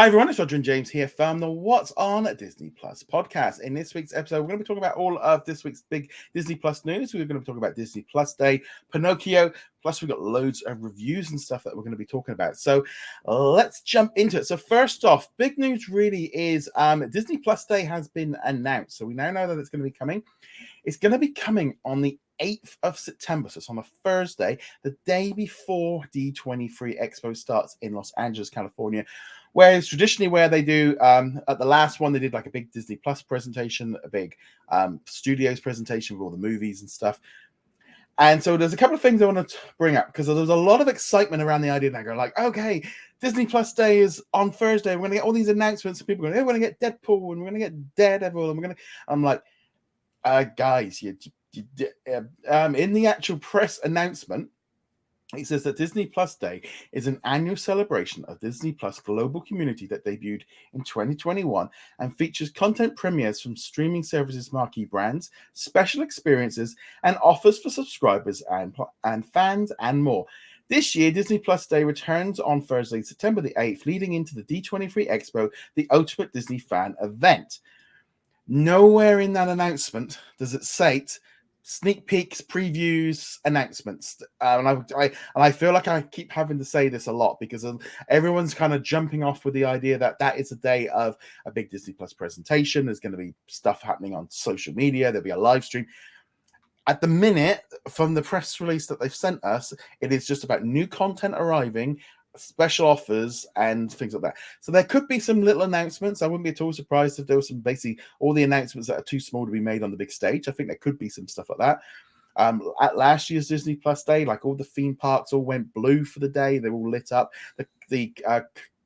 Hi everyone, it's Roger and James here from the What's on Disney Plus podcast. In this week's episode, we're going to be talking about all of this week's big Disney Plus news. We're going to be talking about Disney Plus Day, Pinocchio, plus we've got loads of reviews and stuff that we're going to be talking about. So let's jump into it. So first off, big news really is Disney Plus Day has been announced. So we now know that it's going to be coming. It's going to be coming on the 8th of September, so it's on a Thursday, the day before D23 Expo starts in Los Angeles, California, whereas traditionally where they do, at the last one, they did like a big Disney Plus presentation, a big studios presentation with all the movies and stuff. And so there's a couple of things I want to bring up, because there's a lot of excitement around the idea now. Go like, okay, Disney Plus Day is on Thursday. We're going to get all these announcements. And people are going, hey, we're going to get Deadpool and we're going to get Daredevil. And I'm like, guys, in the actual press announcement, it says that Disney Plus Day is an annual celebration of Disney Plus global community that debuted in 2021 and features content premieres from streaming services, marquee brands, special experiences, and offers for subscribers and fans and more. This year, Disney Plus Day returns on Thursday, September the 8th, leading into the D23 Expo, the ultimate Disney fan event. Nowhere in that announcement does it say sneak peeks, previews, announcements, and I feel like I keep having to say this a lot because everyone's kind of jumping off with the idea that that is a day of a big Disney Plus presentation. There's going to be stuff happening on social media. There'll be a live stream. At the minute, from the press release that they've sent us, it is just about new content arriving, special offers and things like that. So there could be some little announcements. I wouldn't be at all surprised if there was some basically all the announcements that are too small to be made on the big stage. I think there could be some stuff like that. At last year's Disney Plus Day, like all the theme parks all went blue for the day. They were all lit up. The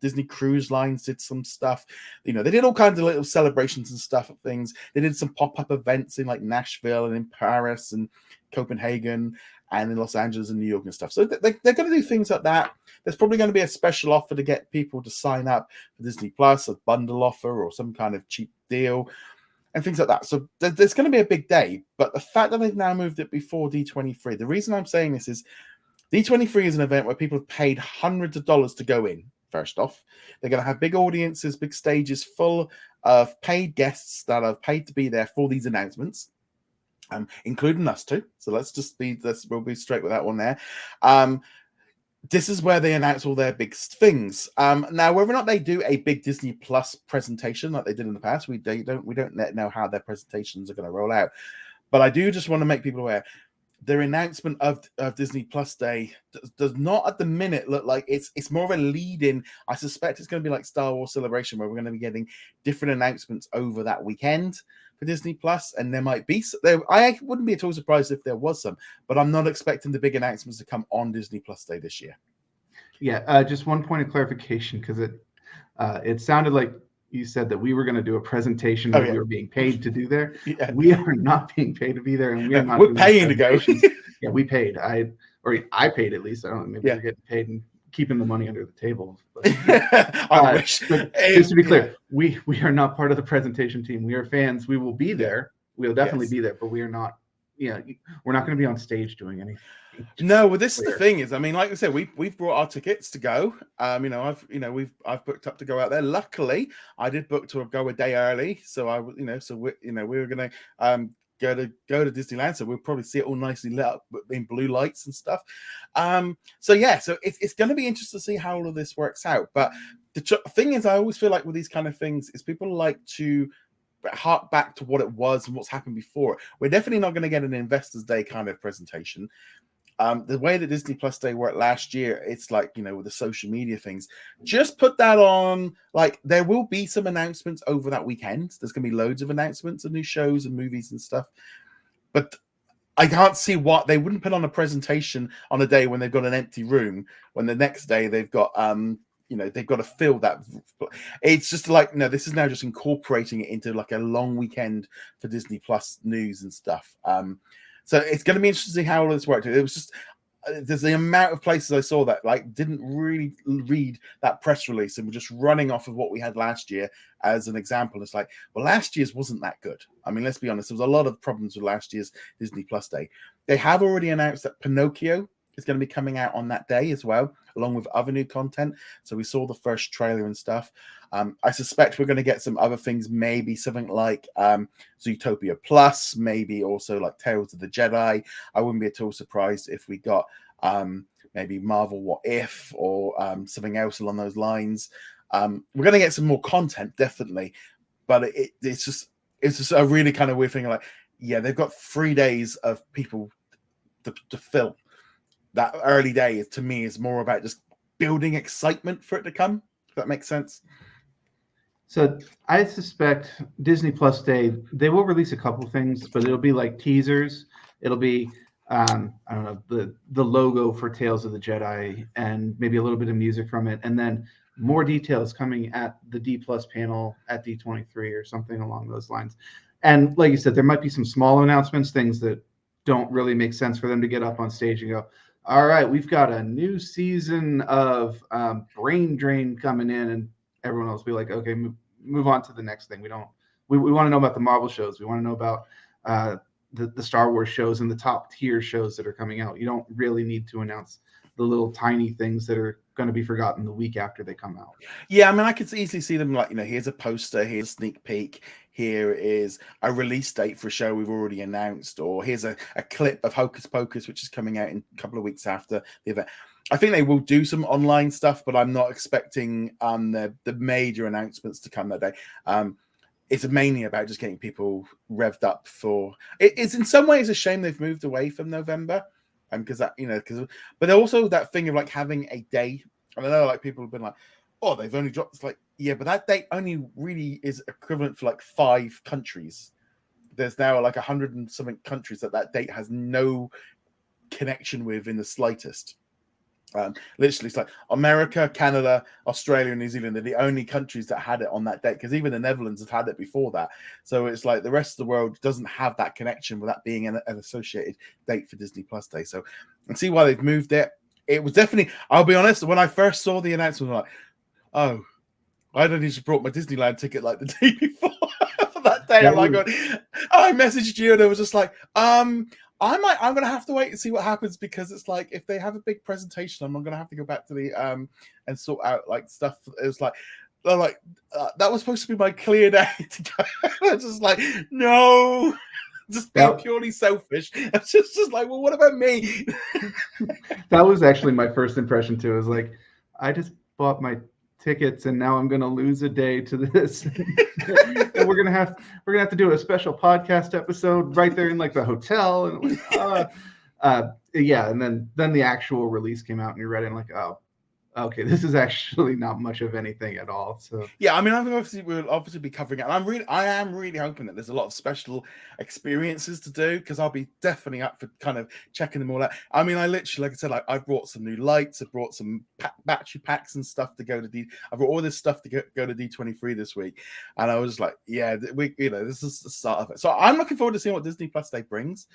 Disney Cruise Lines did some stuff. You know, they did all kinds of little celebrations and stuff and things. They did some pop-up events in like Nashville and in Paris and Copenhagen and in Los Angeles and New York and stuff. So they're going to do things like that. There's probably going to be a special offer to get people to sign up for Disney Plus, a bundle offer or some kind of cheap deal and things like that. So there's going to be a big day. But the fact that they've now moved it before D23, the reason I'm saying this is D23 is an event where people have paid hundreds of dollars to go in. First off, they're going to have big audiences, big stages full of paid guests that have paid to be there for these announcements. Including us too. So we'll be straight with that one there. This is where they announce all their big things. Now, whether or not they do a big Disney Plus presentation like they did in the past, we don't know how their presentations are going to roll out. But I do just want to make people aware. Their announcement of Disney Plus Day does not at the minute look like it's more of a lead-in. I suspect it's going to be like Star Wars Celebration, where we're going to be getting different announcements over that weekend for Disney Plus, and there might be I wouldn't be at all surprised if there was some, but I'm not expecting the big announcements to come on Disney Plus Day this year. Yeah, just one point of clarification, because it sounded like you said that we were going to do a presentation that we were being paid to do there. Yeah. We are not being paid to be there, and we're paying to go. Yeah, we paid. I paid at least. I don't know. Maybe we're getting paid and keeping the money under the table. But, I wish. But just to be clear, we are not part of the presentation team. We are fans. We will be there. We'll definitely be there, but we are not. Yeah, we're not going to be on stage doing anything. No, well, this is the thing is, I mean, like I said, we've brought our tickets to go. I've booked up to go out there. Luckily, I did book to go a day early, so we were gonna go to Disneyland, so we'll probably see it all nicely lit up in blue lights and stuff. So it's going to be interesting to see how all of this works out. But the thing is, I always feel like with these kind of things, is people like to hark back to what it was and what's happened before. We're definitely not going to get an Investors Day kind of presentation. The way that Disney Plus Day worked last year, it's like, with the social media things, just put that on. Like, there will be some announcements over that weekend. There's going to be loads of announcements of new shows and movies and stuff. But I can't see what they wouldn't put on a presentation on a day when they've got an empty room, when the next day they've got, they've got to fill that. It's just like, no, this is now just incorporating it into like a long weekend for Disney Plus news and stuff. So it's going to be interesting to see how all this worked. It was just, there's the amount of places I saw that like didn't really read that press release and were just running off of what we had last year as an example. It's like, well, last year's wasn't that good. I mean, let's be honest, there was a lot of problems with last year's Disney Plus Day. They have already announced that Pinocchio is going to be coming out on that day as well, along with other new content. So we saw the first trailer and stuff. I suspect we're going to get some other things, maybe something like Zootopia Plus, maybe also like Tales of the Jedi. I wouldn't be at all surprised if we got maybe Marvel What If or something else along those lines. We're going to get some more content, definitely, but it's just a really kind of weird thing. Like, yeah, they've got 3 days of people to fill. That early day, to me, is more about just building excitement for it to come. If that makes sense. So I suspect Disney Plus Day, they will release a couple things, but it'll be like teasers. It'll be I don't know, the logo for Tales of the Jedi and maybe a little bit of music from it, and then more details coming at the D Plus panel at D23 or something along those lines. And like you said, there might be some small announcements, things that don't really make sense for them to get up on stage and go, all right, we've got a new season of Brain Drain coming in, and everyone else will be like, okay, move on to the next thing. We want to know about the Marvel shows. We want to know about the Star Wars shows and the top tier shows that are coming out. You don't really need to announce the little tiny things that are going to be forgotten the week after they come out. Yeah, I mean, I could easily see them like, here's a poster, here's a sneak peek, here is a release date for a show we've already announced, or here's a clip of Hocus Pocus, which is coming out in a couple of weeks after the event. I think they will do some online stuff, but I'm not expecting the major announcements to come that day. It's mainly about just getting people revved up for. It's in some ways a shame they've moved away from November, because that but also that thing of like having a day. And I know like people have been like, oh, they've only dropped. It's like, yeah, but that date only really is equivalent for like 5 countries. There's now like 100 and something countries that date has no connection with in the slightest. Literally, it's like America, Canada, Australia, and New Zealand are the only countries that had it on that date, because even the Netherlands have had it before that. So it's like the rest of the world doesn't have that connection with that being an associated date for Disney Plus Day. So I see why they've moved it. It was definitely, I'll be honest, when I first saw the announcement, I'm like, oh, I don't need to brought my Disneyland ticket like the day before for that day. I'm like, I messaged you and it was just like, I'm gonna have to wait and see what happens, because it's like if they have a big presentation, I'm gonna have to go back to the and sort out like stuff. It was like that was supposed to be my clear day to go. I was just like, no, just being purely selfish. It's just like, well, what about me? That was actually my first impression too. It was like, I just bought my tickets and now I'm gonna lose a day to this. And we're gonna have to do a special podcast episode right there in like the hotel. And yeah, and then the actual release came out and you read it and like, oh, okay, this is actually not much of anything at all. So yeah, I mean, we'll obviously be covering it. And I am really hoping that there's a lot of special experiences to do, because I'll be definitely up for kind of checking them all out. I mean, I literally, like I said, I've brought some new lights, I've brought some battery packs and stuff to go to I've brought all this stuff to go to D23 this week, and I was just like, yeah, this is the start of it. So I'm looking forward to seeing what Disney Plus Day brings.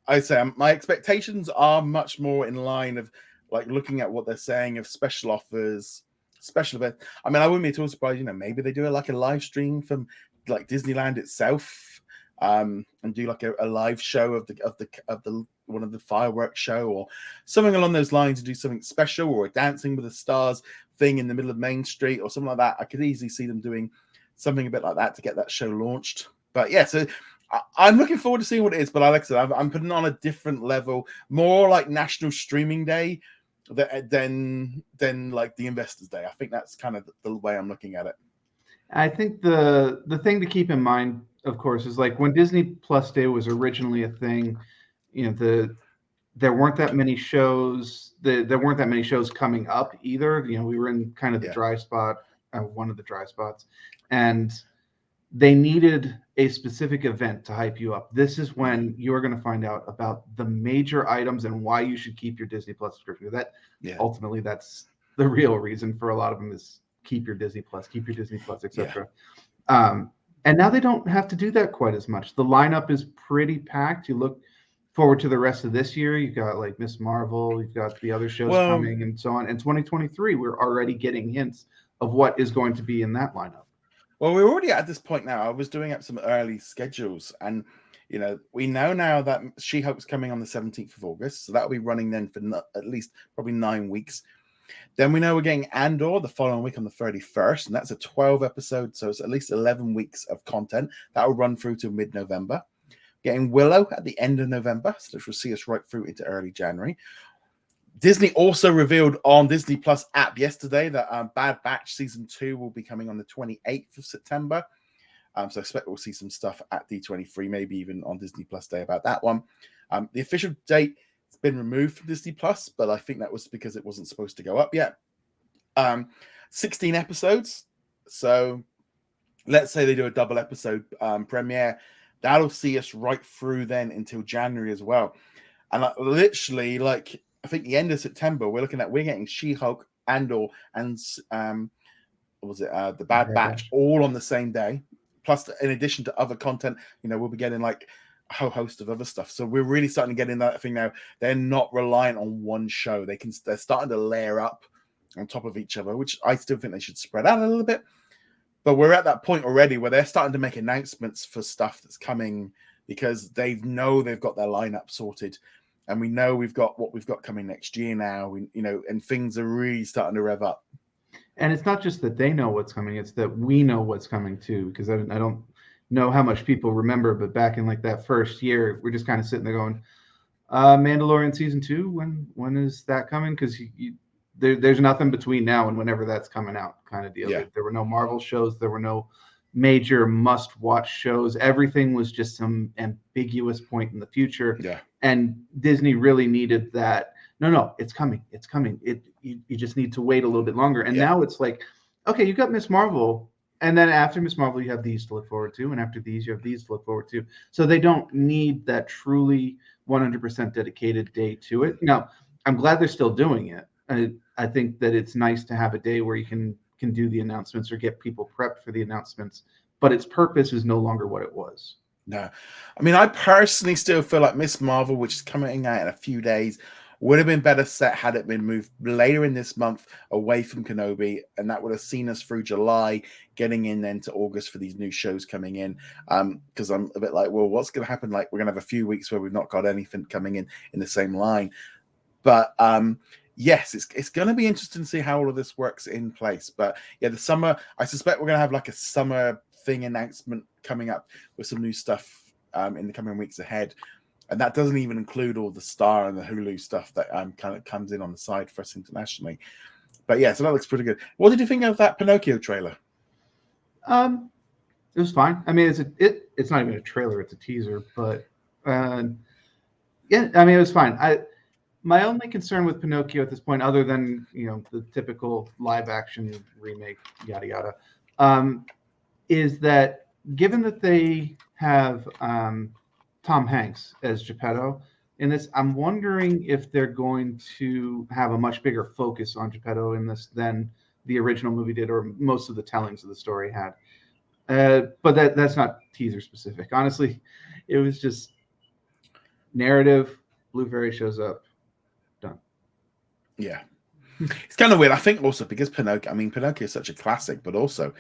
I'd say my expectations are much more in line of like looking at what they're saying of special offers, special events. I mean, I wouldn't be at all surprised, maybe they do like a live stream from like Disneyland itself, and do like a live show of the one of the fireworks show or something along those lines, to do something special, or a Dancing with the Stars thing in the middle of Main Street or something like that. I could easily see them doing something a bit like that to get that show launched. But yeah, so I'm looking forward to seeing what it is. But like I said, I'm putting on a different level, more like National Streaming Day than like the Investors Day. I think that's kind of the way I'm looking at it. I think the thing to keep in mind, of course, is like when Disney Plus Day was originally a thing, there weren't that many shows. There weren't that many shows coming up either. We were in kind of the dry spot, one of the dry spots, and they needed a specific event to hype you up. This is when you're going to find out about the major items and why you should keep your Disney Plus subscription. Ultimately, that's the real reason for a lot of them, is keep your Disney Plus, etc. And now they don't have to do that quite as much. The lineup is pretty packed. You look forward to the rest of this year. You've got like Miss Marvel, you've got the other shows coming and so on. In 2023, we're already getting hints of what is going to be in that lineup. Well, we're already at this point now. I was doing up some early schedules, and We know now that She-Hulk's coming on the 17th of August, so that'll be running then for at least probably 9 weeks. Then we know we're getting Andor the following week on the 31st, and that's a 12 episode, so it's at least 11 weeks of content that will run through to mid-November. Getting Willow at the end of November, so this will see us right through into early January. Disney also revealed on Disney Plus app yesterday that Bad Batch Season 2 will be coming on the 28th of September. So I expect we'll see some stuff at D23, maybe even on Disney Plus Day about that one. The official date has been removed from Disney Plus, but I think that was because it wasn't supposed to go up yet. 16 episodes. So let's say they do a double episode premiere. That'll see us right through then until January as well. And literally, like, I think the end of September, we're getting She-Hulk, Andor, and the Bad Batch all on the same day. Plus, in addition to other content, we'll be getting like a whole host of other stuff. So we're really starting to get in that thing now. They're not reliant on one show. They're starting to layer up on top of each other, which I still think they should spread out a little bit. But we're at that point already where they're starting to make announcements for stuff that's coming because they've got their lineup sorted. And we know we've got what we've got coming next year now, and things are really starting to rev up. And it's not just that they know what's coming; it's that we know what's coming too. Because I don't know how much people remember, but back in like that first year, we're just kind of sitting there going, "Mandalorian season 2, when is that coming?" Because there's nothing between now and whenever that's coming out, kind of deal. Yeah. There were no Marvel shows, there were no major must-watch shows. Everything was just some ambiguous point in the future. Yeah. And Disney really needed that. No, it's coming. It's coming. You just need to wait a little bit longer. And now it's like, okay, you got Miss Marvel, and then after Miss Marvel, you have these to look forward to, and after these, you have these to look forward to. So they don't need that truly 100% dedicated day to it. Now, I'm glad they're still doing it. I think that it's nice to have a day where you can do the announcements or get people prepped for the announcements, but its purpose is no longer what it was. No, I mean, I personally still feel like Miss Marvel, which is coming out in a few days, would have been better set had it been moved later in this month away from Kenobi, and that would have seen us through July, getting in then to August for these new shows coming in. Because I'm a bit like, well, what's going to happen? Like, we're going to have a few weeks where we've not got anything coming in the same line. But yes, it's going to be interesting to see how all of this works in place. But yeah, the summer, I suspect we're going to have like a summer thing announcement coming up with some new stuff in the coming weeks ahead. And that doesn't even include all the Star and the Hulu stuff that kind of comes in on the side for us internationally. But yeah, so that looks pretty good. What did you think of that Pinocchio trailer? It was fine. I mean, it's not even a trailer; it's a teaser. But yeah, I mean, it was fine. My only concern with Pinocchio at this point, other than the typical live action remake, yada yada, is that given that they have Tom Hanks as Geppetto in this, I'm wondering if they're going to have a much bigger focus on Geppetto in this than the original movie did, or most of the tellings of the story had. But that's not teaser specific. Honestly, it was just narrative. Blue Fairy shows up. Done. Yeah. It's kind of weird. I think also because Pinocchio is such a classic, but also,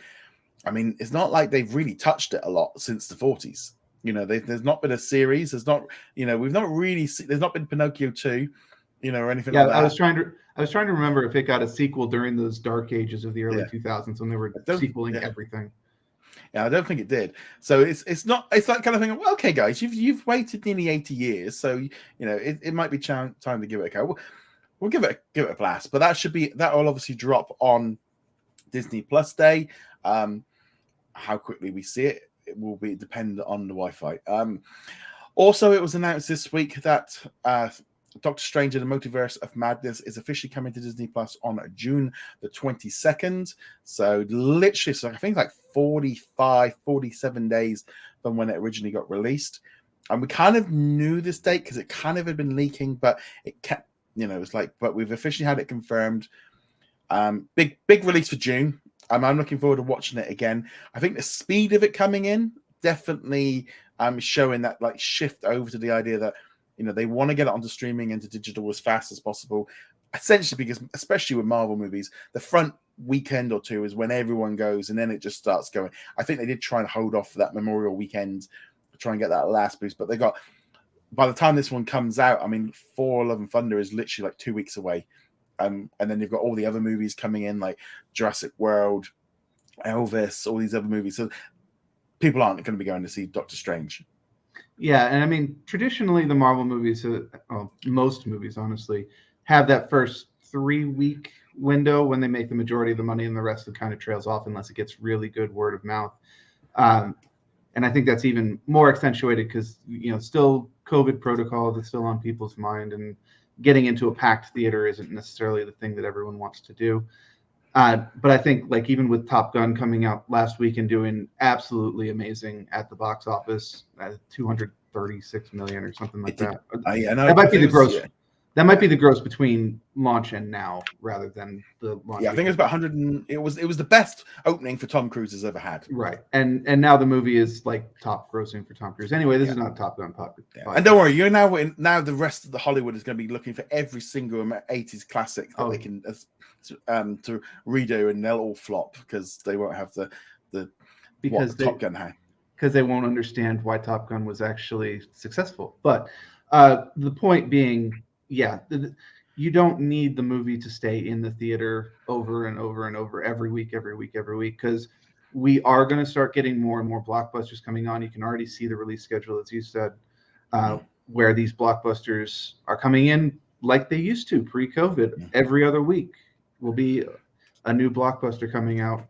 I mean, it's not like they've really touched it a lot since the 40s. There's not been a series. There's not, we've not really there's not been Pinocchio 2, or anything like that. I was trying to remember if it got a sequel during those dark ages of the early 2000s when they were sequeling everything. Yeah, I don't think it did. So it's that kind of thing. Well, okay, guys, you've waited nearly 80 years, so it might be time to give it a go. We'll give it a blast, but that will obviously drop on Disney Plus Day. How quickly we see it will be dependent on the Wi-Fi. Also, it was announced this week that Doctor Strange in the Multiverse of Madness is officially coming to Disney Plus on June the 22nd. So literally, I think like 47 days from when it originally got released. And we kind of knew this date because it kind of had been leaking, but it kept, but we've officially had it confirmed. Big release for June. I'm looking forward to watching it again. I think the speed of it coming in definitely showing that like shift over to the idea that they want to get it onto streaming and to digital as fast as possible. Essentially, because especially with Marvel movies, the front weekend or two is when everyone goes, and then it just starts going. I think they did try and hold off for that Memorial weekend try and get that last boost. But they got, by the time this one comes out, I mean, Thor: Love and Thunder is literally like 2 weeks away. And then you've got all the other movies coming in, like Jurassic World, Elvis, all these other movies. So people aren't going to be going to see Doctor Strange. Yeah, and I mean, traditionally, the Marvel movies, well, most movies, honestly, have that first 3-week window when they make the majority of the money, and the rest of it kind of trails off unless it gets really good word of mouth. And I think that's even more accentuated because, still COVID protocol that's still on people's mind, and getting into a packed theater isn't necessarily the thing that everyone wants to do. But I think, like, even with Top Gun coming out last week and doing absolutely amazing at the box office, 236 million or something like that. That might be the gross. Yeah. That might be the gross between launch and now, rather than the launch. Yeah, I think it was about 100. It was the best opening for Tom Cruise has ever had. Right, and now the movie is like top grossing for Tom Cruise. Anyway, this is not Top Gun podcast. Yeah. And don't worry, you're now the rest of the Hollywood is going to be looking for every single 80s classic that they can to redo, and they'll all flop because they won't have the Top Gun had. Because they won't understand why Top Gun was actually successful. But the point being, you don't need the movie to stay in the theater over and over and over every week, because we are going to start getting more and more blockbusters coming on. You can already see the release schedule, as you said, where these blockbusters are coming in like they used to pre-COVID. Every other week will be a new blockbuster coming out,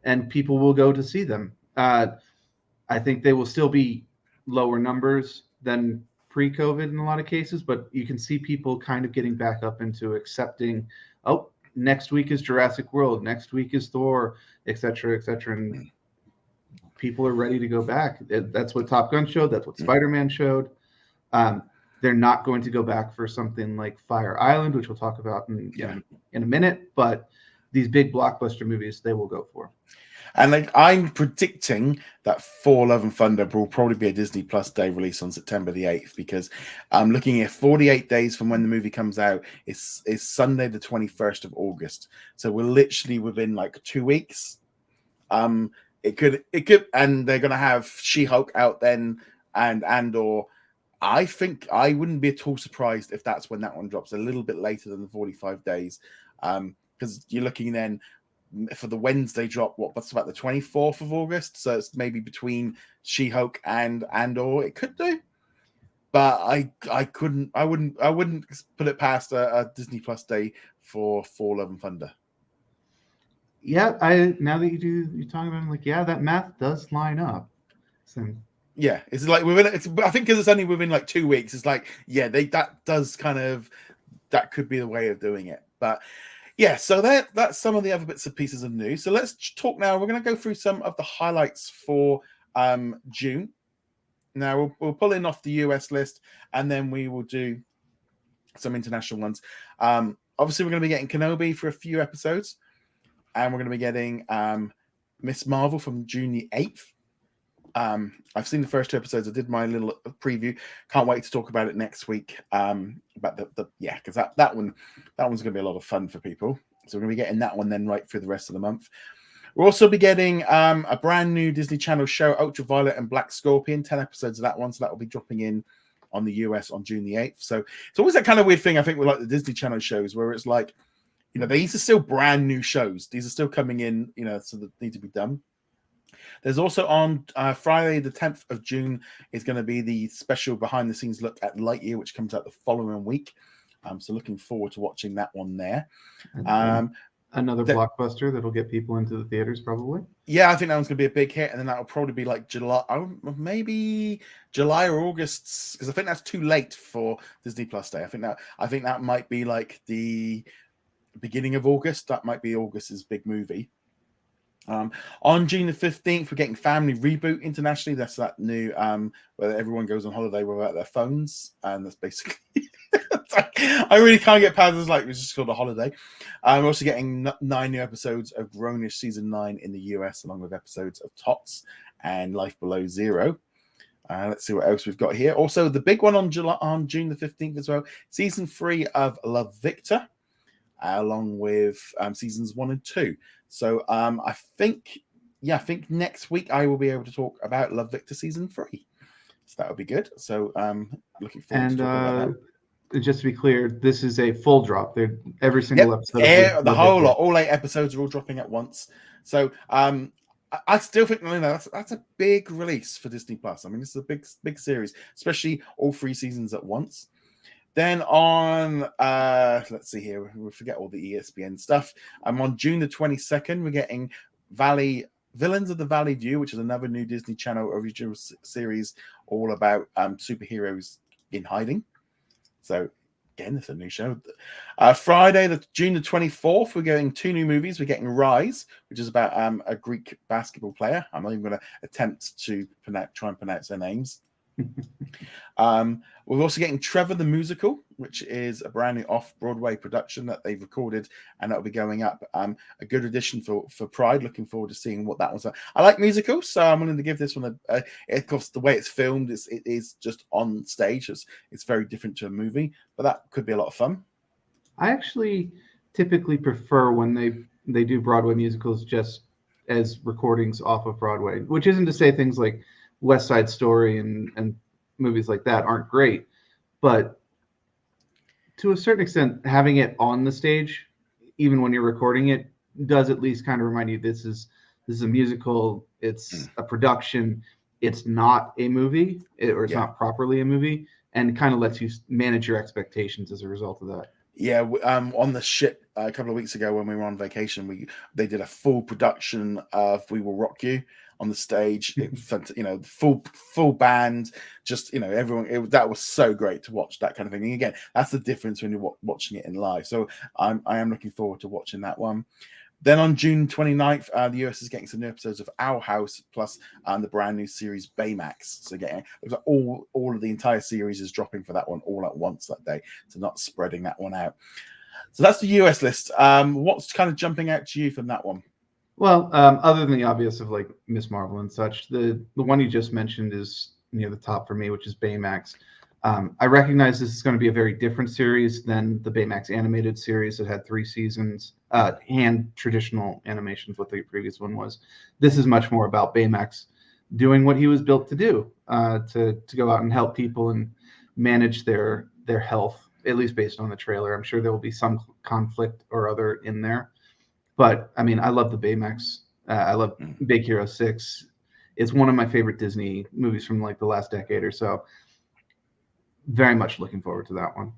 and people will go to see them. I think they will still be lower numbers than pre-COVID in a lot of cases, but you can see people kind of getting back up into accepting, next week is Jurassic World, next week is Thor, etc., and people are ready to go back. That's what Top Gun showed. That's what Spider-Man showed. They're not going to go back for something like Fire Island, which we'll talk about in a minute, but these big blockbuster movies, they will go for. And I'm predicting that Thor: Love and Thunder will probably be a Disney Plus Day release on September the 8th, because I'm looking at 48 days from when the movie comes out. It's Sunday the 21st of August. So we're literally within like 2 weeks. It could, and they're going to have She-Hulk out then, and Andor. I think I wouldn't be at all surprised if that's when that one drops, a little bit later than the 45 days. Because you're looking then for the Wednesday drop, what's about the 24th of August? So it's maybe between She-Hulk and Andor. It could do, but I wouldn't put it past a Disney Plus Day for Love and Thunder. Yeah, now that you're talking about it, I'm like, that math does line up. So yeah, it's like I think because it's only within like 2 weeks. It's like that could be the way of doing it, but. Yeah, so that's some of the other bits and pieces of news. So let's talk now. We're going to go through some of the highlights for June. Now, we'll pull in off the US list, and then we will do some international ones. Obviously, we're going to be getting Kenobi for a few episodes, and we're going to be getting Miss Marvel from June the 8th. I've seen the first 2 episodes. I did my little preview. Can't wait to talk about it next week. About because that one's going to be a lot of fun for people. So we're going to be getting that one then right through the rest of the month. We'll also be getting a brand new Disney Channel show, Ultraviolet and Black Scorpion. 10 episodes of that one. So that will be dropping in on the US on June the 8th. So it's always that kind of weird thing, I think, with like the Disney Channel shows where it's like, these are still brand new shows. These are still coming in, so they need to be done. There's also on Friday, the 10th of June, is going to be the special behind-the-scenes look at Lightyear, which comes out the following week. So looking forward to watching that one there. Another blockbuster that'll get people into the theaters, probably. Yeah, I think that one's going to be a big hit, and then that'll probably be like maybe July or August, because I think that's too late for Disney Plus Day. I think that might be like the beginning of August. That might be August's big movie. On June the 15th, we're getting Family Reboot internationally. That's that new where everyone goes on holiday without their phones, and that's basically I really can't get past this. Like, it's just called a holiday. We're also getting 9 new episodes of Grownish season 9 in the US, along with episodes of Tots and Life Below Zero. Let's see what else we've got here. Also, the big one on June the 15th as well, season 3 of Love, Victor, along with seasons 1 and 2. So I think next week I will be able to talk about Love, Victor season 3. So that would be good. So looking forward to talking about that. Just to be clear, this is a full drop. Every single episode. The whole lot, all 8 episodes are all dropping at once. So I still think that's a big release for Disney Plus. I mean, this is a big series, especially all 3 seasons at once. Then on let's see here, we forget all the ESPN stuff. On June the 22nd, we're getting Villains of the Valley View, which is another new Disney Channel original series all about superheroes in hiding. So again, it's a new show. Friday, June the 24th, we're getting 2 new movies. We're getting Rise, which is about a Greek basketball player. I'm not even going to attempt to try and pronounce their names. We're also getting Trevor the Musical, which is a brand new off-Broadway production that they've recorded, and that'll be going up. A good addition for Pride. Looking forward to seeing what that one's like. I like musicals, so I'm willing to give this one of course, the way it's filmed it is just on stage. It's very different to a movie, but that could be a lot of fun. I actually typically prefer when they do Broadway musicals just as recordings off of Broadway, which isn't to say things like West Side Story and movies like that aren't great, but to a certain extent, having it on the stage, even when you're recording it, does at least kind of remind you this is a musical. It's a production. It's not a movie, or it's not properly a movie, and kind of lets you manage your expectations as a result of that. Yeah, on the ship a couple of weeks ago when we were on vacation, they did a full production of "We Will Rock You" on the stage. It was, full band, just everyone. That was so great to watch that kind of thing. And again, that's the difference when you're watching it in live. So I am looking forward to watching that one. Then on June 29th, the US is getting some new episodes of Owl House, plus the brand new series Baymax. So getting all of the entire series is dropping for that one all at once that day, so not spreading that one out. So that's the US list. What's kind of jumping out to you from that one? Well, other than the obvious of like Miss Marvel and such, the one you just mentioned is near the top for me, which is Baymax. I recognize this is going to be a very different series than the Baymax animated series that had 3 seasons and traditional animations, what the previous one was. This is much more about Baymax doing what he was built to do, to go out and help people and manage their health, at least based on the trailer. I'm sure there will be some conflict or other in there. But, I mean, I love the Baymax. I love Big Hero 6. It's one of my favorite Disney movies from like the last decade or so. Very much looking forward to that one.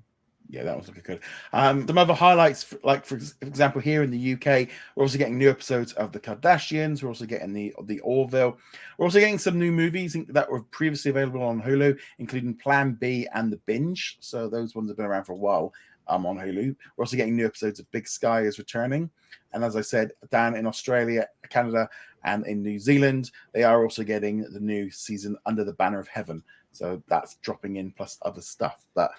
Yeah, that was looking good. Some other highlights, like for example, here in the UK, we're also getting new episodes of the Kardashians. We're also getting the Orville. We're also getting some new movies that were previously available on Hulu, including Plan B and The Binge. So those ones have been around for a while on Hulu. We're also getting new episodes of Big Sky is returning. And as I said, down in Australia, Canada, and in New Zealand, they are also getting the new season Under the Banner of Heaven. So that's dropping in, plus other stuff. But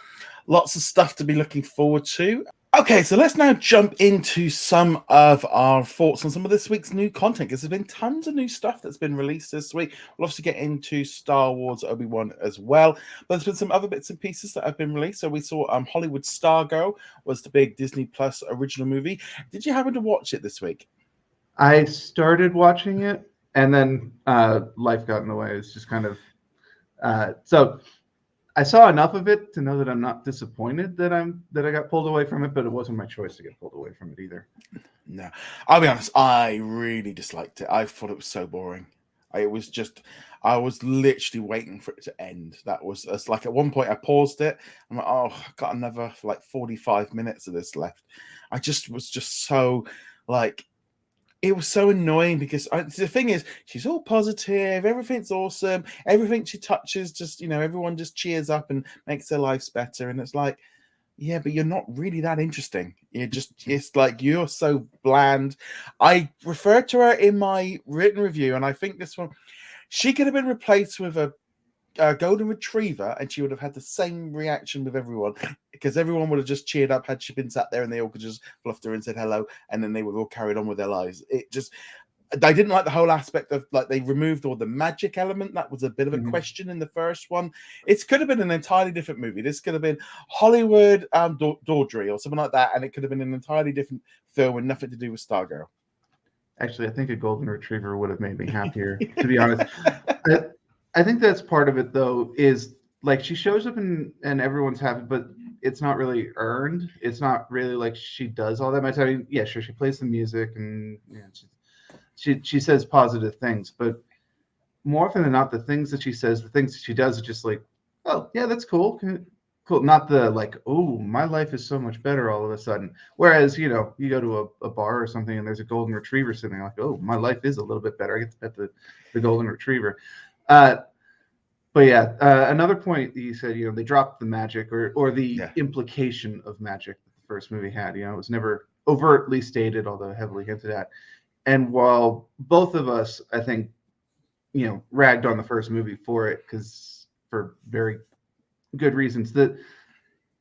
lots of stuff to be looking forward to. Okay, so let's now jump into some of our thoughts on some of this week's new content, because there's been tons of new stuff that's been released this week. We'll obviously get into Star Wars Obi-Wan as well, but there's been some other bits and pieces that have been released. So we saw Hollywood Stargirl was the big Disney Plus original movie. Did you happen to watch it this week? I started watching it, and then life got in the way. It's just kind of so I saw enough of it to know that I'm not disappointed that I got pulled away from it, but it wasn't my choice to get pulled away from it either. No, I'll be honest, I really disliked it. I thought it was so boring. I was literally waiting for it to end. It's like at one point I paused it. I'm like, oh, I've got another like 45 minutes of this left. I was just so like, it was so annoying because the thing is, she's all positive, everything's awesome, everything she touches, just, everyone just cheers up and makes their lives better. And it's like, yeah, but you're not really that interesting. It's like, you're so bland. I referred to her in my written review, and I think this one, she could have been replaced with a golden retriever, and she would have had the same reaction with everyone, because everyone would have just cheered up had she been sat there, and they all could just bluffed her and said hello, and then they would all carried on with their lives. I didn't like the whole aspect of, like, they removed all the magic element. That was a bit of a question in the first one. It could have been an entirely different movie. This could have been Hollywood Dawdry or something like that, and it could have been an entirely different film with nothing to do with Stargirl. Actually, I think a golden retriever would have made me happier, to be honest. I think that's part of it, though, is like she shows up and everyone's happy, but it's not really earned. It's not really like she does all that much. I mean, yeah, sure, she plays the music and she says positive things, but more often than not, the things that she says, the things that she does, are just like, oh yeah, that's cool, cool. Not the like, oh, my life is so much better all of a sudden. Whereas you go to a bar or something and there's a golden retriever sitting there, like, oh, my life is a little bit better. I get to pet the golden retriever. Uh, but yeah, another point that you said, they dropped the magic or the implication of magic that the first movie had. It was never overtly stated, although heavily hinted at. And while both of us, I think, ragged on the first movie for it, because for very good reasons, that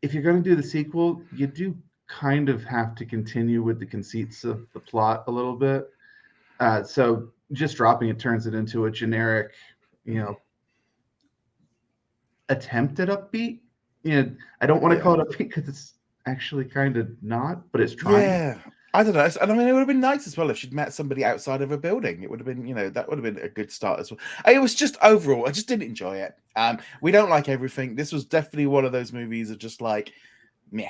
if you're going to do the sequel, you do kind of have to continue with the conceits of the plot a little bit. So just dropping it turns it into a generic, attempt at upbeat. I don't want to call it upbeat because it's actually kind of not, but it's trying. Yeah. I don't know. And I mean, it would have been nice as well if she'd met somebody outside of a building. It would have been, that would have been a good start as well. It was just overall, I just didn't enjoy it. We don't like everything. This was definitely one of those movies that just like, meh.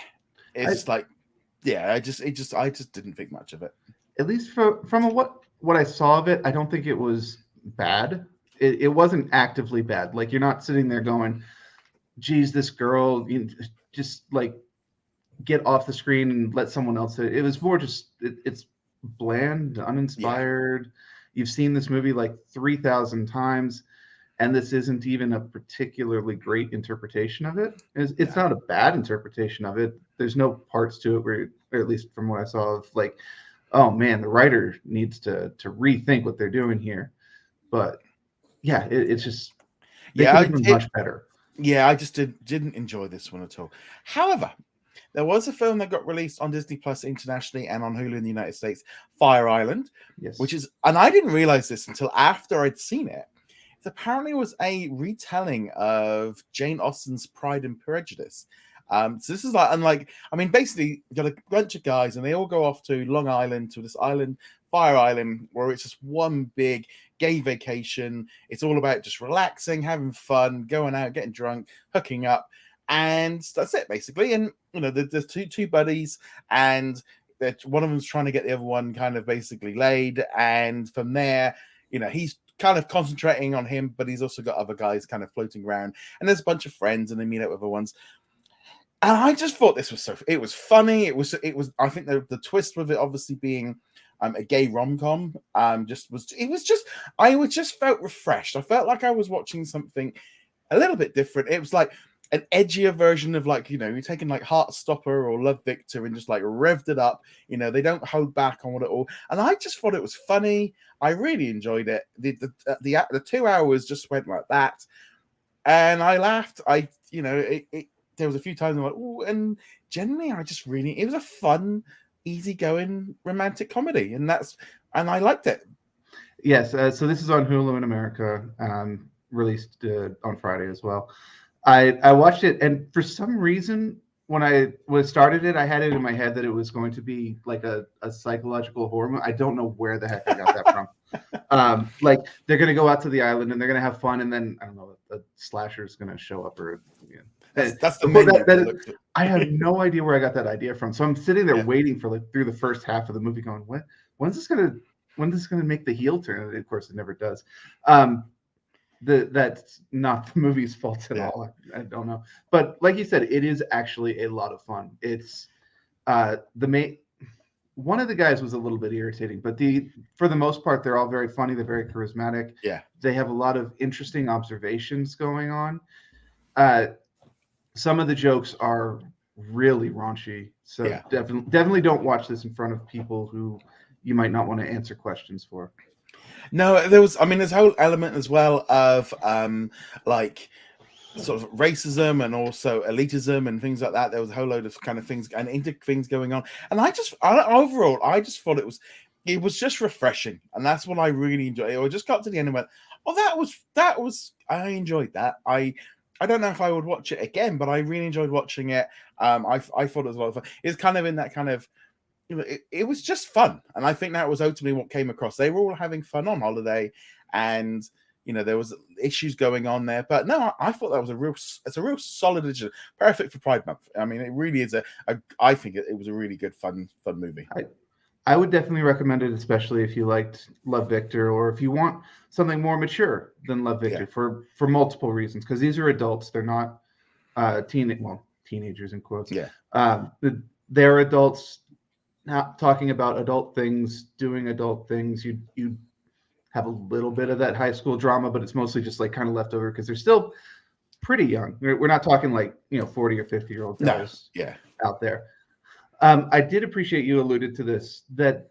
It's just like, yeah, I just didn't think much of it. At least from what I saw of it, I don't think it was bad. It wasn't actively bad. Like, you're not sitting there going, geez, this girl, just like, get off the screen and let someone else say it. It was more just it's bland, uninspired. Yeah. You've seen this movie like 3,000 times, and this isn't even a particularly great interpretation of it. It's not a bad interpretation of it. There's no parts to it where, or at least from what I saw, of like, oh man, the writer needs to rethink what they're doing here. But yeah, it's just they could have been much better. Yeah, I just didn't enjoy this one at all. However, there was a film that got released on Disney Plus internationally and on Hulu in the United States, Fire Island, which is, and I didn't realize this until after I'd seen it. It apparently was a retelling of Jane Austen's Pride and Prejudice. So this is basically you got a bunch of guys and they all go off to Long Island, to this island, Fire Island, where it's just one big gay vacation. It's all about just relaxing, having fun, going out, getting drunk, hooking up. And that's it, basically. And there's two buddies, and one of them's trying to get the other one kind of basically laid. And from there, he's kind of concentrating on him, but he's also got other guys kind of floating around. And there's a bunch of friends, and they meet up with other ones. And I just thought this was it was funny. It was. I think the twist with it obviously being a gay rom-com. I just felt refreshed. I felt like I was watching something a little bit different. It was like an edgier version of you're taking like Heartstopper or Love Victor and just like revved it up. They don't hold back on what it all. And I just thought it was funny. I really enjoyed it. The 2 hours just went like that, and I laughed. There was a few times I'm like, oh, and generally it was a fun, easygoing romantic comedy, and I liked it. Yes. So this is on Hulu in America, released on Friday as well. I watched it, and for some reason, when I started it, I had it in my head that it was going to be like a psychological horror movie. I don't know where the heck I got that from. Like, they're going to go out to the island and they're going to have fun, and then I don't know, a slasher is going to show up, or that's the menu. I have no idea where I got that idea from. So I'm sitting there waiting for through the first half of the movie, going, when's this going to make the heel turn? And of course, it never does. That's not the movie's fault at all. I don't know, but like you said, it is actually a lot of fun. It's one of the guys was a little bit irritating, but for the most part, they're all very funny. They're very charismatic. Yeah, they have a lot of interesting observations going on. Some of the jokes are really raunchy, so definitely don't watch this in front of people who you might not want to answer questions for. No, there's a whole element as well of like sort of racism and also elitism and things like that. There was a whole load of kind of things and things going on. And overall, I just thought it was just refreshing. And that's what I really enjoyed. I just got to the end and went, oh, that was, I enjoyed that. I don't know if I would watch it again, but I really enjoyed watching it. I thought it was a lot of fun. It's kind of in that kind of, it was just fun. And I think that was ultimately what came across. They were all having fun on holiday, and there was issues going on there. But no, I thought that was it's a real solid edition, perfect for Pride Month. I mean, it really is I think it was a really good, fun movie. I would definitely recommend it, especially if you liked Love Victor, or if you want something more mature than Love Victor for multiple reasons. Because these are adults; they're not teenagers in quotes. Yeah, they're adults not talking about adult things, doing adult things. You have a little bit of that high school drama, but it's mostly just like kind of left over because they're still pretty young. We're not talking like 40 or 50-year-old guys out there. I did appreciate you alluded to this, that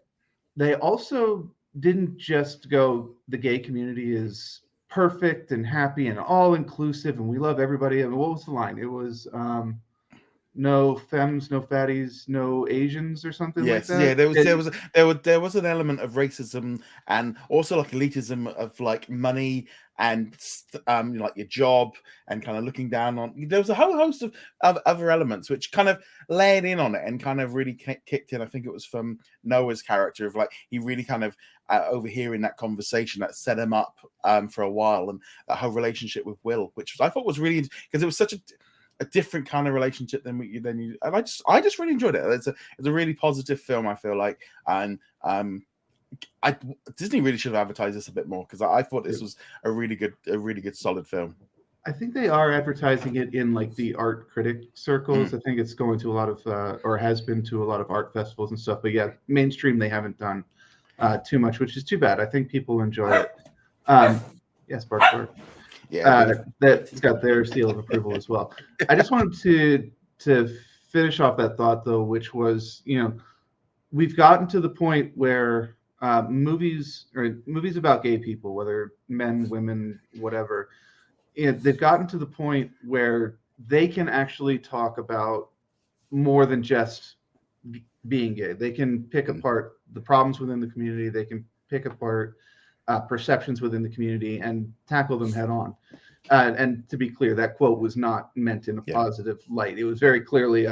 they also didn't just go, the gay community is perfect and happy and all inclusive and we love everybody. I mean, what was the line? It was no femmes, no fatties, no Asians, or something like that. Yeah, there was an element of racism and also like elitism of like money and like your job and kind of looking down on. There was a whole host of other elements which kind of layered in on it and kind of really kicked in. I think it was from Noah's character of like he really kind of overhearing that conversation that set him up for a while, and that whole relationship with Will, which I thought was really, because it was such a different kind of relationship than you and I just really enjoyed it. It's a really positive film, I feel like, and Disney really should have advertised this a bit more, because I thought this was a really good solid film. I think they are advertising it in like the art critic circles. I think it's going to a lot of or has been to a lot of art festivals and stuff, but yeah, mainstream they haven't done too much, which is too bad. I think people enjoy it. Yes, Bark. Yeah, that's got their seal of approval as well. I just wanted to finish off that thought though, which was, we've gotten to the point where movies about gay people, whether men, women, whatever, they've gotten to the point where they can actually talk about more than just being gay. They can pick apart the problems within the community. They can pick apart perceptions within the community and tackle them head on. And to be clear, that quote was not meant in a positive light. It was very clearly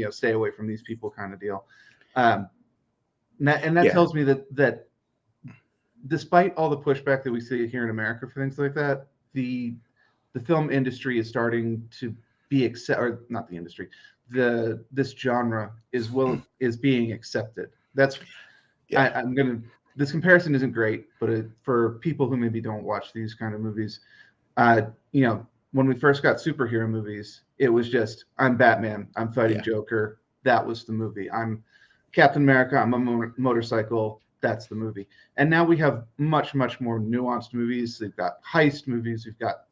stay away from these people kind of deal. And that tells me that despite all the pushback that we see here in America for things like that, the film industry is starting to be this genre is being accepted. That's this comparison isn't great, but for people who maybe don't watch these kind of movies, when we first got superhero movies, it was just, I'm Batman, I'm fighting Joker. That was the movie. I'm Captain America, I'm a motorcycle. That's the movie. And now we have much, much more nuanced movies. We've got heist movies. We've got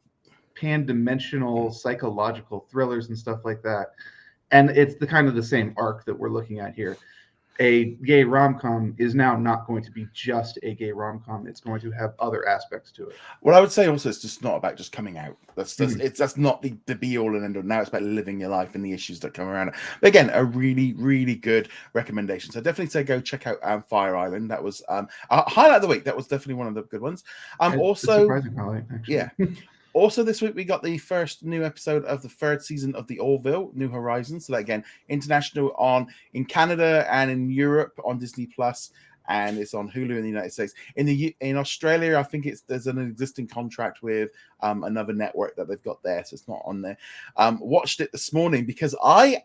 pan-dimensional psychological thrillers and stuff like that. And it's the same arc that we're looking at here. A gay rom-com is now not going to be just a gay rom-com. It's going to have other aspects to it. Well, I would say also it's just not about just coming out. That's not the be all and end all. Now it's about living your life and the issues that come around it. But again, a really, really good recommendation. So definitely say go check out Fire Island. That was a highlight of the week. That was definitely one of the good ones. Also, surprising highlight, actually. Yeah. Also, this week we got the first new episode of the third season of the Orville, New Horizons. So that, again, international in Canada and in Europe on Disney Plus, and it's on Hulu in the United States. In Australia, I think there's an existing contract with another network that they've got there, so it's not on there. Watched it this morning because I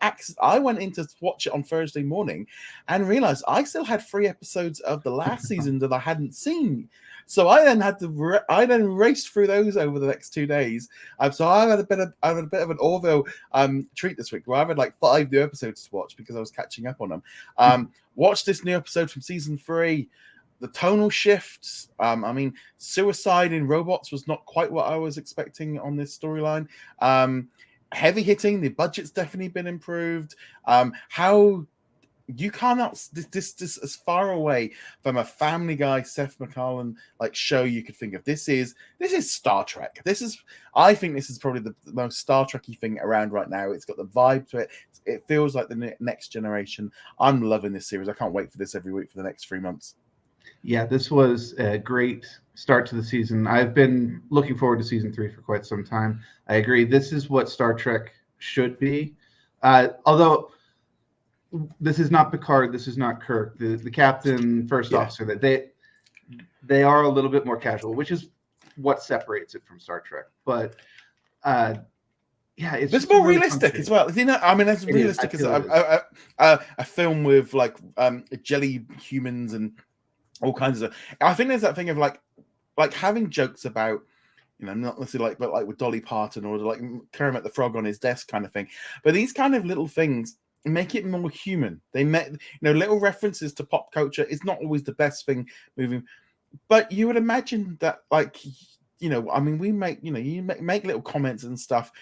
went in to watch it on Thursday morning and realized I still had 3 episodes of the last season that I hadn't seen. So I then raced through those over the next 2 days. So I had a bit of an Orville treat this week, where I've had like 5 new episodes to watch because I was catching up on them. Watched this new episode from season 3. The tonal shifts. Suicide in robots was not quite what I was expecting on this storyline. Heavy hitting. The budget's definitely been improved. How you cannot this as far away from a Family Guy, Seth MacFarlane show you could think of. This is Star Trek. I think this is probably the most Star Trek-y thing around right now. It's got the vibe to it. It feels like the next generation. I'm loving this series. I can't wait for this every week for the next 3 months. Yeah, this was a great start to the season. I've been looking forward to season 3 for quite some time. I agree. This is what Star Trek should be. Although this is not Picard, this is not Kirk. The captain, first officer, that they are a little bit more casual, which is what separates it from Star Trek. But yeah, it's more really realistic as well. You know, I mean, as realistic as a film with like jelly humans and all kinds of stuff. I think there's that thing of like having jokes about, you know, not necessarily like, but like with Dolly Parton or like Kermit the Frog on his desk kind of thing. But these kind of little things make it more human. They make, you know, little references to pop culture is not always the best thing moving, but you would imagine that, like, you know, I mean, we make, you know, you make little comments and stuff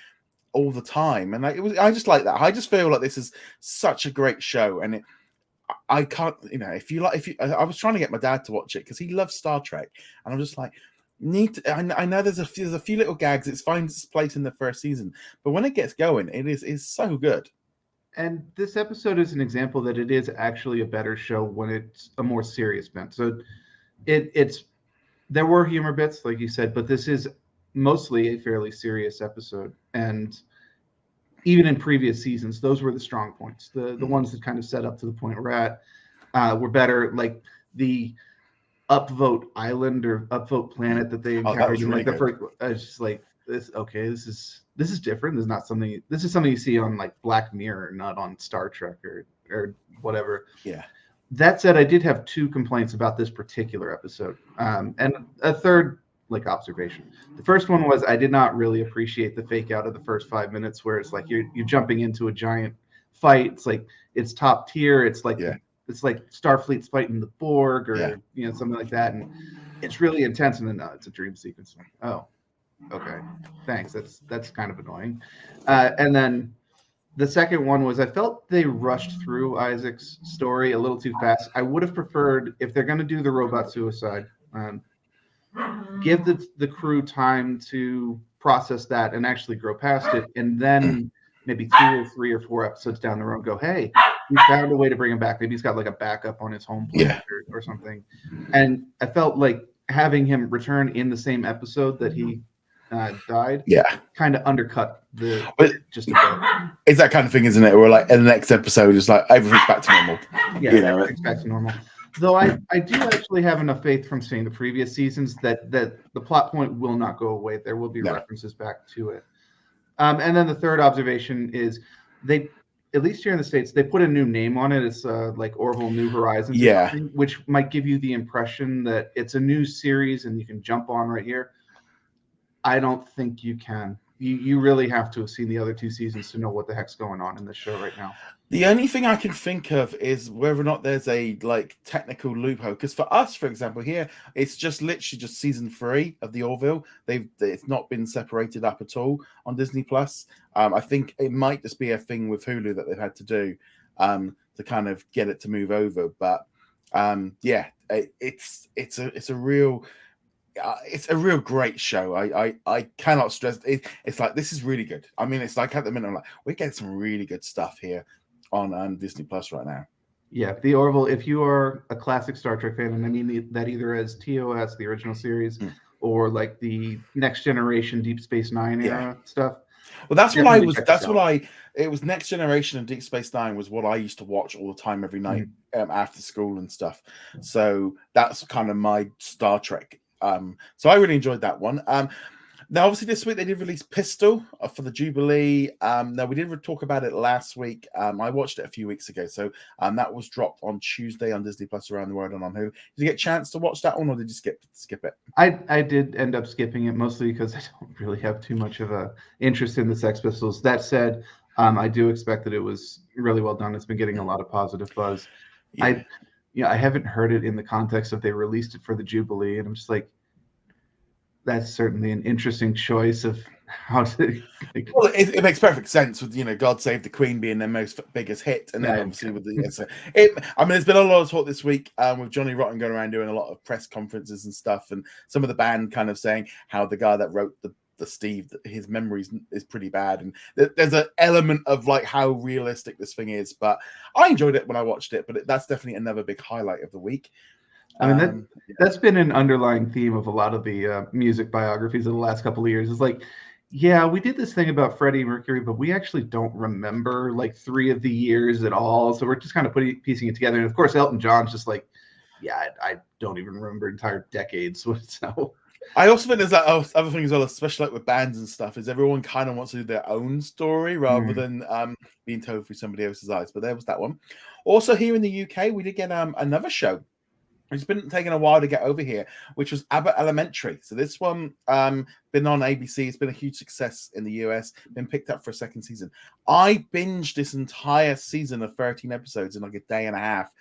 all the time, and I just like that. I just feel like this is such a great show, and I can't, you know, I was trying to get my dad to watch it because he loves Star Trek, and I'm just like, I know there's a few little gags. It finds its place in the first season, but when it gets going, is so good. And this episode is an example that it is actually a better show when it's a more serious bent. So there were humor bits, like you said, but this is mostly a fairly serious episode. And even in previous seasons, those were the strong points. The ones that kind of set up to the point we're at were better. Like the upvote island or upvote planet that they encountered in like the first. I was just like, this is different. This is something you see on like Black Mirror, not on Star Trek or whatever. Yeah. That said, I did have 2 complaints about this particular episode, and a third like observation. The first one was I did not really appreciate the fake out of the first 5 minutes where it's like you're jumping into a giant fight. It's like it's top tier. It's like it's like Starfleet's fighting the Borg or you know, something like that, and it's really intense. And then no, it's a dream sequence. Oh, okay, thanks. That's kind of annoying. And then the second one was I felt they rushed through Isaac's story a little too fast. I would have preferred, if they're going to do the robot suicide, give the crew time to process that and actually grow past it, and then maybe 2 or 3 or 4 episodes down the road go, hey, we found a way to bring him back. Maybe he's got like a backup on his home planet or something. And I felt like having him return in the same episode that he died kind of undercut just a bit. It's that kind of thing, isn't it? Where like in the next episode, it's like everything's back to normal. Yeah, you know, everything's back to normal. Though I do actually have enough faith from seeing the previous seasons that the plot point will not go away. There will be references back to it. And then the third observation is they, at least here in the States, they put a new name on it. It's like Orville New Horizons, which might give you the impression that it's a new series and you can jump on right here. I don't think you can. You really have to have seen the other 2 seasons to know what the heck's going on in this show right now. The only thing I can think of is whether or not there's a like technical loophole. Because for us, for example, here it's just literally just season 3 of the Orville. It's not been separated up at all on Disney Plus. I think it might just be a thing with Hulu that they've had to do to kind of get it to move over. But it's a real. It's a real great show. I cannot stress it. It's like, this is really good. I mean, it's like at the minute, I'm like, we're getting some really good stuff here on Disney Plus right now. Yeah, the Orville, if you are a classic Star Trek fan, and I mean that either as TOS, the original series, or like the Next Generation, Deep Space Nine era stuff. Well, it was Next Generation and Deep Space Nine was what I used to watch all the time every night after school and stuff. So that's kind of my Star Trek. So I really enjoyed that one. Now, obviously, this week they did release Pistol for the Jubilee. Now, we did talk about it last week. I watched it a few weeks ago. So that was dropped on Tuesday on Disney Plus around the world and on Hulu. Did you get a chance to watch that one, or did you skip it? I did end up skipping it, mostly because I don't really have too much of a interest in the Sex Pistols. That said, I do expect that it was really well done. It's been getting a lot of positive buzz. I haven't heard it in the context of they released it for the Jubilee, and I'm just like, that's certainly an interesting choice of how to. Well, it makes perfect sense with, you know, God Save the Queen being their biggest hit, and then obviously with the. I mean, there's been a lot of talk this week with Johnny Rotten going around doing a lot of press conferences and stuff, and some of the band kind of saying how the guy that wrote the Steve, his memory is pretty bad, and there's an element of like how realistic this thing is. But I enjoyed it when I watched it, but that's definitely another big highlight of the week. I mean, that's been an underlying theme of a lot of the music biographies of the last couple of years. It's like, yeah, we did this thing about Freddie Mercury, but we actually don't remember like 3 of the years at all. So we're just kind of piecing it together. And of course, Elton John's just like, yeah, I don't even remember entire decades. So I also think there's that other thing as well, especially like with bands and stuff, is everyone kind of wants to do their own story rather than being told through somebody else's eyes. But there was that one. Also, here in the UK, we did get another show. It's been taking a while to get over here, which was Abbott Elementary. So this one been on ABC. It's been a huge success in the US. Been picked up for a second season. I binged this entire season of 13 episodes in like a day and a half.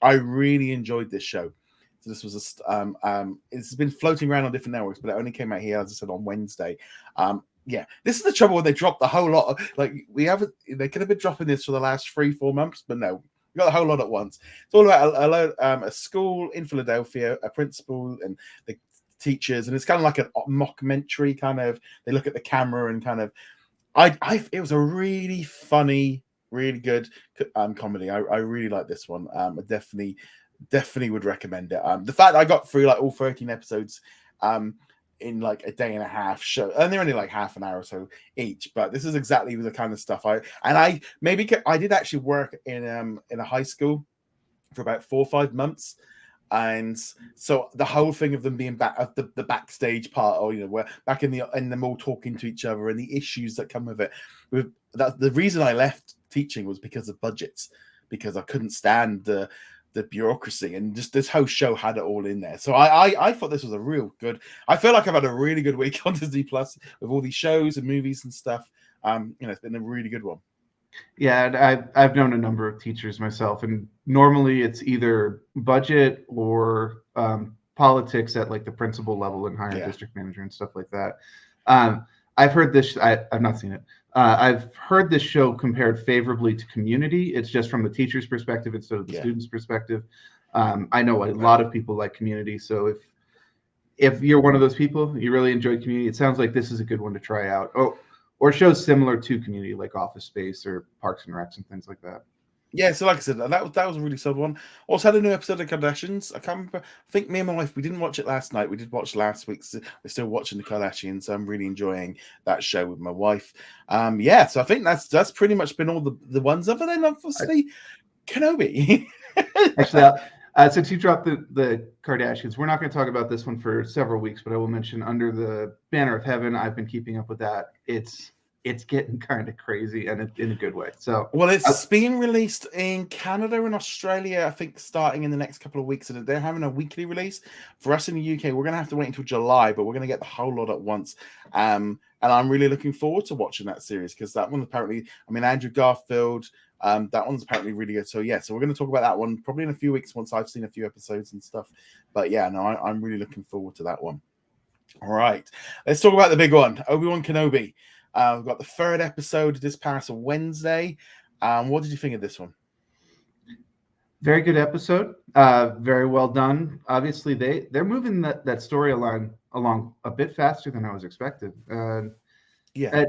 I really enjoyed this show. So this was it's been floating around on different networks, but it only came out here, as I said, on Wednesday. Yeah, this is the trouble when they drop the whole lot of, like, they could have been dropping this for the last 3-4 months, but no, we got a whole lot at once. It's all about a school in Philadelphia, a principal and the teachers, and it's kind of like a mockumentary kind of. They look at the camera and kind of. It was a really funny, really good comedy. I really like this one. I definitely would recommend it. The fact that I got through like all 13 episodes in like a day and a half show, and they're only like half an hour or so each, but this is exactly the kind of stuff I did actually work in a high school for about 4 or 5 months, and so the whole thing of them being back at the backstage part, or we're back in them all talking to each other and the issues that come with it. The reason I left teaching was because of budgets, because I couldn't stand the bureaucracy, and just this whole show had it all in there. So I thought this was a real good. I feel like I've had a really good week on Disney Plus with all these shows and movies and stuff. It's been a really good one. Yeah, and I've known a number of teachers myself, and normally it's either budget or politics at like the principal level and higher district manager and stuff like that. I've heard this. I've not seen it. I've heard this show compared favorably to Community. It's just from the teacher's perspective instead of the student's perspective. I know a lot of people like Community, so if you're one of those people, you really enjoy Community, it sounds like this is a good one to try out. Or shows similar to Community, like Office Space or Parks and Recs and things like that. Yeah, so like I said, that was a really solid one. Also had a new episode of Kardashians. I can't remember. I think me and my wife, we didn't watch it last night. We did watch last week's. We're still watching the Kardashians, so I'm really enjoying that show with my wife. Yeah, so I think that's pretty much been all the ones, other than obviously Kenobi. Actually, since you dropped the Kardashians, we're not going to talk about this one for several weeks, but I will mention Under the Banner of Heaven. I've been keeping up with that. It's getting kind of crazy, and in a good way. So, well, it's being released in Canada and Australia, I think, starting in the next couple of weeks. So they're having a weekly release. For us in the UK, we're going to have to wait until July, but we're going to get the whole lot at once. And I'm really looking forward to watching that series, because that one apparently, Andrew Garfield, that one's apparently really good. So yeah, so we're going to talk about that one probably in a few weeks once I've seen a few episodes and stuff. But yeah, no, I'm really looking forward to that one. All right, let's talk about the big one, Obi-Wan Kenobi. We've got the 3rd episode this past Wednesday. What did you think of this one? Very good episode. Very well done. Obviously, they're moving that storyline along a bit faster than I was expected. Yeah.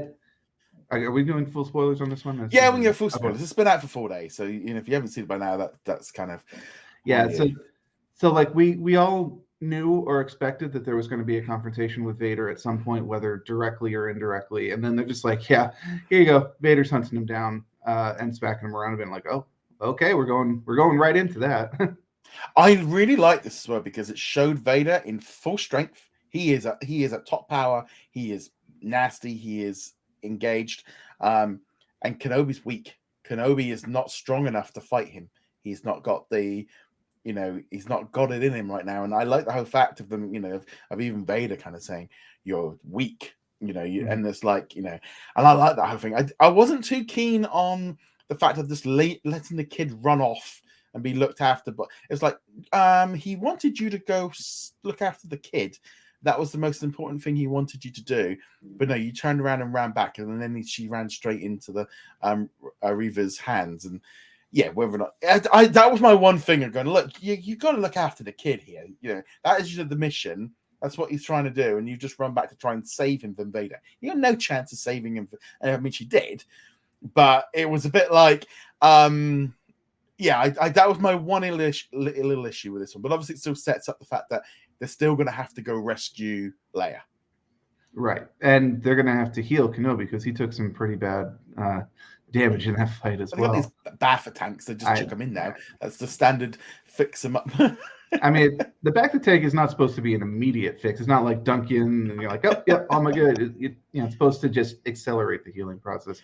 Are we doing full spoilers on this one? Yeah, we can go full spoilers. Okay. It's been out for 4 days, so if you haven't seen it by now, that's kind of So like we all knew or expected that there was going to be a confrontation with Vader at some point, whether directly or indirectly, and then they're just like, yeah, here you go, Vader's hunting him down and smacking him around a bit, like, oh, okay, we're going right into that. I really like this as well, because it showed Vader in full strength. He is at top power. He is nasty. He is engaged, and Kenobi's weak. Kenobi is not strong enough to fight him. He's not got the he's not got it in him right now. And I like the whole fact of them, of even Vader kind of saying, you're weak, and there's like, and I like that whole thing. I wasn't too keen on the fact of just letting the kid run off and be looked after, but it's like, he wanted you to go look after the kid. That was the most important thing he wanted you to do. But no, you turned around and ran back, and then she ran straight into the Reva's hands. And yeah, whether or not that was my one thing of going, look, you got to look after the kid here. That is the mission. That's what he's trying to do, and you just run back to try and save him from Vader. You got no chance of saving him. She did, but it was a bit like, that was my one little issue with this one. But obviously, it still sets up the fact that they're still going to have to go rescue Leia. Right, and they're going to have to heal Kenobi, because he took some pretty bad damage in that fight as well. Got these Baffa tanks that just chuck them in there. That's the standard fix them up. I mean, the back to tank is not supposed to be an immediate fix. It's not like Duncan and you're like, oh, yeah, oh my god. It's supposed to just accelerate the healing process.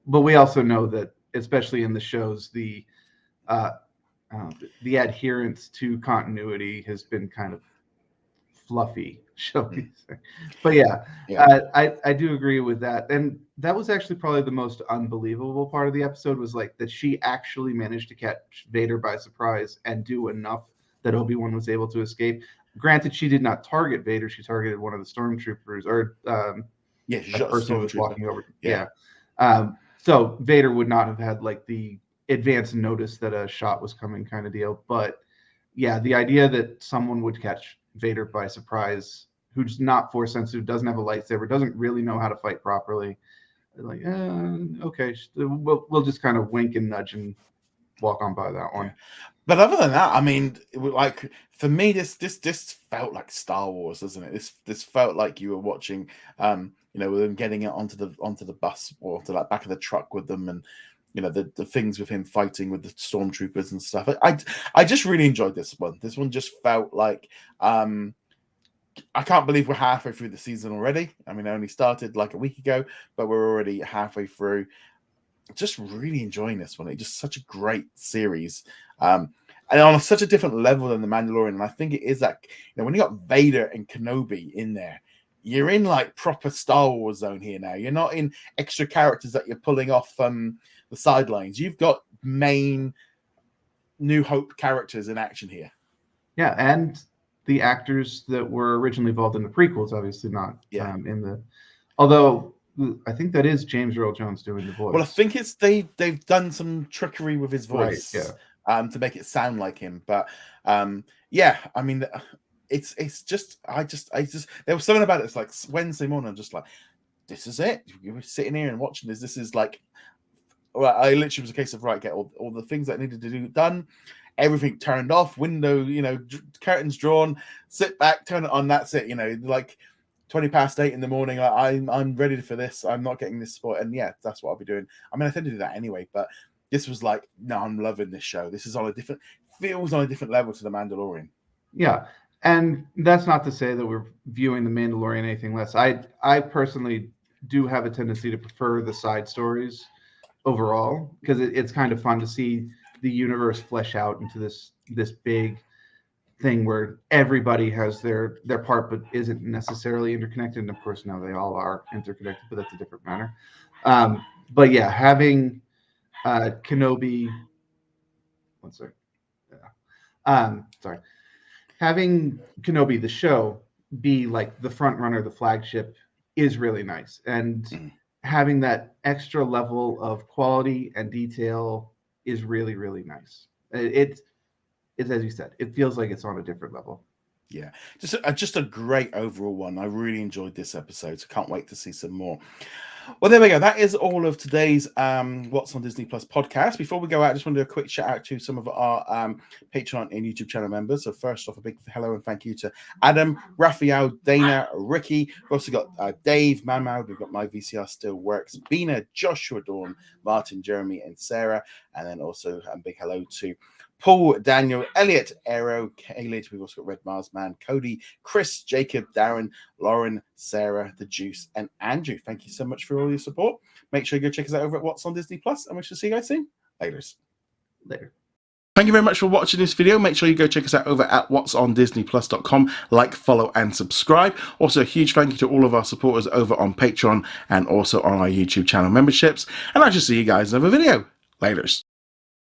But we also know that, especially in the shows, the adherence to continuity has been kind of fluffy, shall we say. But yeah. I do agree with that. And that was actually probably the most unbelievable part of the episode, was like that she actually managed to catch Vader by surprise and do enough that Obi-Wan was able to escape. Granted, she did not target Vader. She targeted one of the stormtroopers, or she a shot person a who was walking over. Yeah. So Vader would not have had like the advance notice that a shot was coming kind of deal. But yeah, the idea that someone would catch Vader by surprise, who's not force sensitive, doesn't have a lightsaber, doesn't really know how to fight properly, like, okay, we'll just kind of wink and nudge and walk on by that one. Yeah. But other than that, I mean, like for me, this felt like Star Wars, doesn't it? This felt like you were watching, with them getting it onto the bus or to like back of the truck with them, and the things with him fighting with the stormtroopers and stuff. I just really enjoyed this one. This one just felt like I can't believe we're halfway through the season already. I mean, I only started like a week ago, but we're already halfway through. Just really enjoying this one. It's just such a great series. And on such a different level than The Mandalorian. And I think it is that, when you got Vader and Kenobi in there, you're in like proper Star Wars zone here now. You're not in extra characters that you're pulling off the sidelines. You've got main New Hope characters in action here. Yeah, and the actors that were originally involved in the prequels, obviously not in the... Although... I think that is James Earl Jones doing the voice. Well, I think it's they've done some trickery with his voice, right, to make it sound like him. But I mean, it's just there was something about it. It's like Wednesday morning. I'm just like, this is it. You were sitting here and watching this. This is like, well, I literally was a case of get all the things that I needed to do done. Everything turned off. Window, curtains drawn. Sit back, turn it on. That's it. Like 8:20 in the morning. I'm ready for this. I'm not getting this sport, and that's what I'll be doing. I mean, I tend to do that anyway, but this was like, no, I'm loving this show. This is feels on a different level to The Mandalorian. Yeah, and that's not to say that we're viewing The Mandalorian anything less. I personally do have a tendency to prefer the side stories overall, because it's kind of fun to see the universe flesh out into this big thing where everybody has their part but isn't necessarily interconnected. And of course now they all are interconnected, but that's a different matter. But yeah, having Kenobi having Kenobi the show be like the front runner, the flagship, is really nice. And having that extra level of quality and detail is really, really nice. It's as you said, it feels like it's on a different level. Yeah, just a great overall one. I really enjoyed this episode, so can't wait to see some more. Well, there we go. That is all of today's What's on Disney Plus podcast. Before we go out, I just want to do a quick shout out to some of our Patreon and YouTube channel members. So first off, a big hello and thank you to Adam, Raphael, Dana, Ricky. We've also got Dave, Mamau. We've got My VCR Still Works, Bina, Joshua, Dawn, Martin, Jeremy, and Sarah. And then also a big hello to Paul, Daniel, Elliot, Aero, Kalid. We've also got Red Mars Man, Cody, Chris, Jacob, Darren, Lauren, Sarah, The Juice, and Andrew. Thank you so much for all your support. Make sure you go check us out over at What's on Disney Plus, and we shall see you guys soon. Later. Thank you very much for watching this video. Make sure you go check us out over at whatsondisneyplus.com. Like, follow, and subscribe. Also, a huge thank you to all of our supporters over on Patreon and also on our YouTube channel memberships. And I shall see you guys in another video. Later.